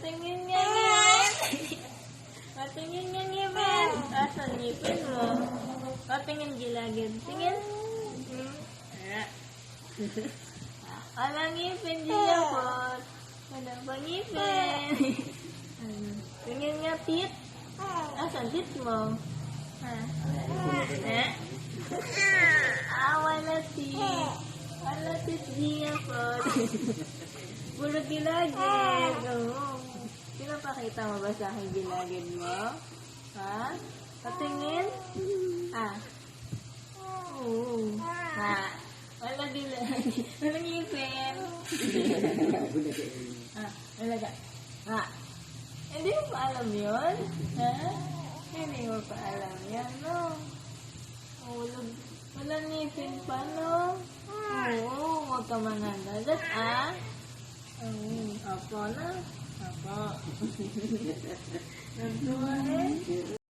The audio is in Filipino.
Patingin nga ngipin. Patingin nga ngipin. Asan ngipin mo? Patingin gilagid. Tingin. Ala ngipin gilapot. Wala ba ngipin? Tingin nga tit. Asan tit mo? Wala tit. Wala tit gilapot. Puro gilagid. Oo. Pinapakita mo ba sa akin gilagid mo? Ha? Patingin? Oo. Wala gilagid. Wala ngipin. Wala ka. Hindi mo pa alam yun? Ha? Hindi mo pa alam yan, no? Wala ngipin pa, no? Oo, huwag ka mananagat, Apo na. Apo. Nagduwa eh.